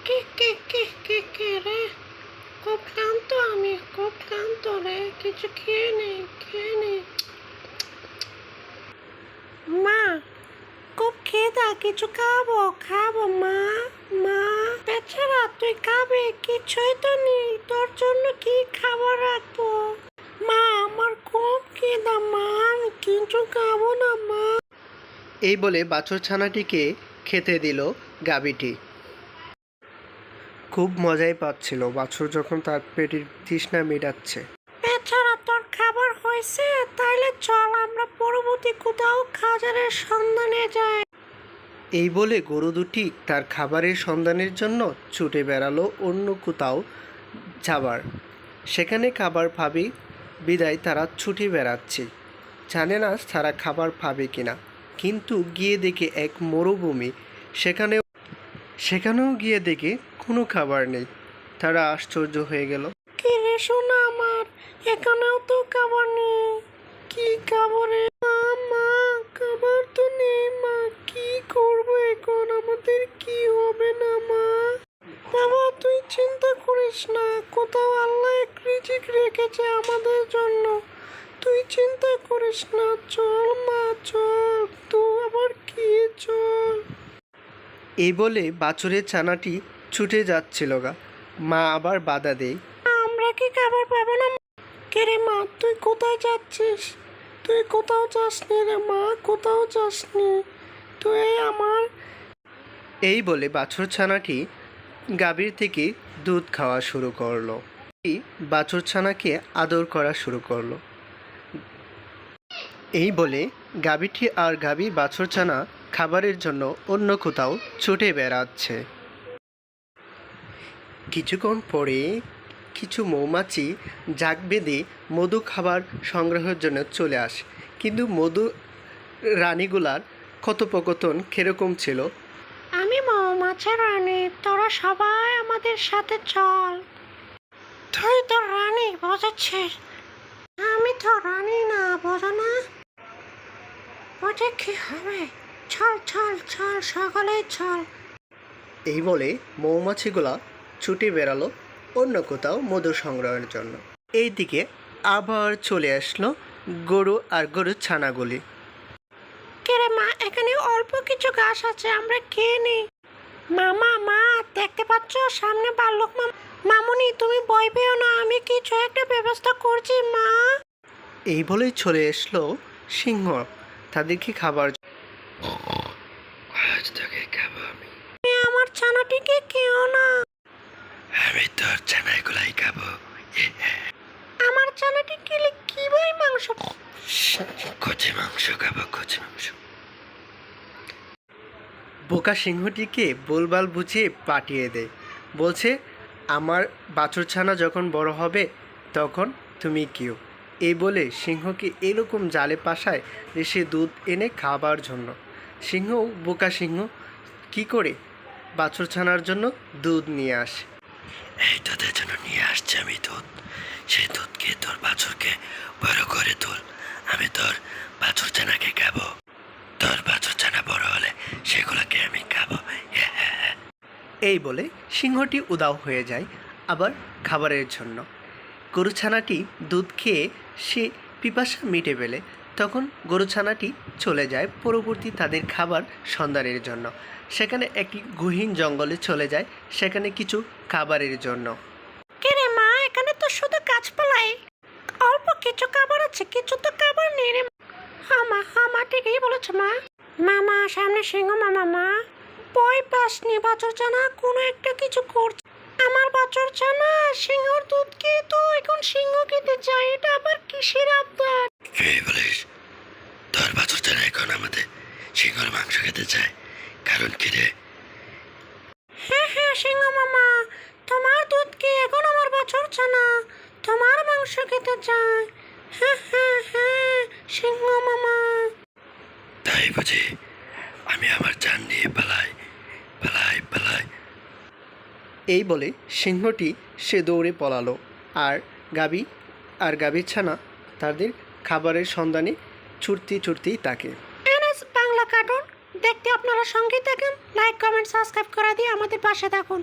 কে রে? খুব ক্লান্ত আমি, খুব ক্লান্ত রে। কিছু খেয়ে নেই। মা, খুব খিদা, কিছু খাবো মা। বেচারা, তুই খাবে? কিছুই তো নেই, তোর জন্য কি খাবার রাখবো? মা, আমার খুব খিদা মা, আমি কিছু খাবো না মা। এই বলে বাছুর ছানাটিকে খেতে দিল গাভীটি। খুব মজাই পাচ্ছিল বাছুর যখন তার পেটের তৃষ্ণা মেটাচ্ছে। বেচারা, তোর খাবার হয়েছে? তাইলে চল আমরা পরবর্তী কোথাও খাবারের সন্ধানে যাই। এই বলে গরু দুটি তার খাবারের সন্ধানের জন্য ছুটে বেড়ালো অন্য কোথাও যাবার। সেখানে খাবার পাবে বিদায় তারা ছুটে বেড়াচ্ছে, জানে না তারা খাবার পাবে কিনা। কিন্তু গিয়ে দেখে এক মরুভূমি, সেখানেও গিয়ে দেখে কোনো খাবার নেই। তারা আশ্চর্য হয়ে গেল। কি রে সোনা আমার, এখানেও তো খাবার নেই। কি খাবারে? মা, খাবার তো নেই মা, কি করবো এখন? আমাদের কি হবে না মা? বাবা, তুই চিন্তা করিস না, কোথাও আল্লাহ এক রিজিক রেখেছে আমাদের জন্য। তুই চিন্তা করিস না, চল মা চল, তুই আবার কি চল। এই বলে বাছুরের ছানাটি ছুটে যাচ্ছিল গা, মা আবার বাধা দেয়। আমরা কি খাবার পাবো না? কে রে মা, তুই কোথায় যাচ্ছিস? তুই কোথাও যাসনি রে মা, কোথাও যাসনি তুই আমার। এই বলে বাছুর ছানাটি গাভীর থেকে দুধ খাওয়া শুরু করলো। বাছুর ছানাকে আদর করা শুরু করলো। এই বলে গাভীটি আর গাভী বাছুর ছানা খাবারের জন্য অন্য কোথাও ছুটে বেড়াচ্ছে। কিছুক্ষণ পরে কিছু মৌমাছি জাগ বেঁধে মধু খাবার সংগ্রহের জন্য চলে আসে। কিন্তু মধু রানীগুলার কথোপকথন কিরকম ছিল? আমি মৌমাছি রানী, তোরা সবাই আমাদের সাথে চল। তুই তো রানী বোঝাচ্ছিস, আমি তো রানী না, বোঝো না? ওটা কি হবে? চল চল চল, সকলেই চল। এই বলে মৌমাছিগুলা ছুটে বেড়ালো অন্য কোথাও মধু সংগ্রহের জন্য। এইদিকে আবার চলে আসলো গরু আর গরুর ছানাগুলি। কেরে মা, এখানে অল্প কিছু ঘাস আছে, আমরা খেয়ে নিই। মা, দেখতে পাচ্ছ সামনে বালক মামুনি, তুমি ভয় পেও না, আমি কিছু একটা ব্যবস্থা করছি মা। এই বলেই চলে আসলো সিংহ তাদেরকে খাবার। আজ তোকে খাবো আমি। আমার ছানাটিকে খেও না। আমি তোর ছানাগুলাই খাবো। আমার ছানাটি খেলে কি ভাই মাংস? কচি মাংস খাবো, কচি মাংস। বোকা সিংহটিকে বলবাল বুঝিয়ে পাঠিয়ে দেয়, বলছে আমার বাছুর ছানা যখন বড় হবে তখন তুমি কেউ। এই বলে সিংহকে এরকম জালে পাশায় যে সে দুধ এনে খাবার জন্য। সিংহ বোকা সিংহ কি করে বাছুর ছানার জন্য দুধ নিয়ে আসে। এই তোদের জন্য নিয়ে আসছে আমি দুধ, সেই দুধকে তোর বাছুরকে বড় করে তোল, আমি তোর বাছুর ছানাকে খাবো, তোর বাছুর ছানা বড় হলে সেগুলোকে আমি খাবো। এই বলে সিংহটি উদাও হয়ে যায় আবার খাবারের জন্য। গরু ছানাটি দুধ খেয়ে সে পিপাসা মিটে ফেলে, তখন গরু ছানাটি চলে যায় পরবর্তী তাদের খাবার সন্ধানের জন্য। সেখানে একটি গহীন জঙ্গলে চলে যায়, সেখানে কিছু খাবারের জন্য। কেরে মা, এখানে তো শুধু গাছপালাই, অল্প কিছু খাবার আছে, কিছু তো খাবার নেই রে। মা ঠিকই বলেছে মা। মামা, সামনে সিংহ মা ভয় পাসনি, বাছুর ছানা কোনো একটা কিছু করছে। আমার বাছুর ছানা সিংহর দুধ খেয়ে তো এখন সিংহ খেতে চায়, এটা আবার কিসের আবদার? কে বলিস তোর বাছুর ছানা এখন আমাদের সিংহর মাংস খেতে চায়? কারণ কি রে? হ্যাঁ সিংহ মামা, তোমার দুধ খেয়ে এখন আমার বাছুর ছানা তোমার মাংস খেতে চায়। হ্যাঁ সিংহ মামা। তাই বুঝি? আমি আমার জান নিয়ে পালাই। এই বলে সিংহটি সে দৌড়ে পলালো, আর গাভীর ছানা তাদের খাবারের সন্ধানে ছুটতেই থাকে। বাংলা কার্টুন দেখতে আপনারা সঙ্গে থাকুন, লাইক কমেন্ট সাবস্ক্রাইব করে দিয়ে আমাদের পাশে থাকুন।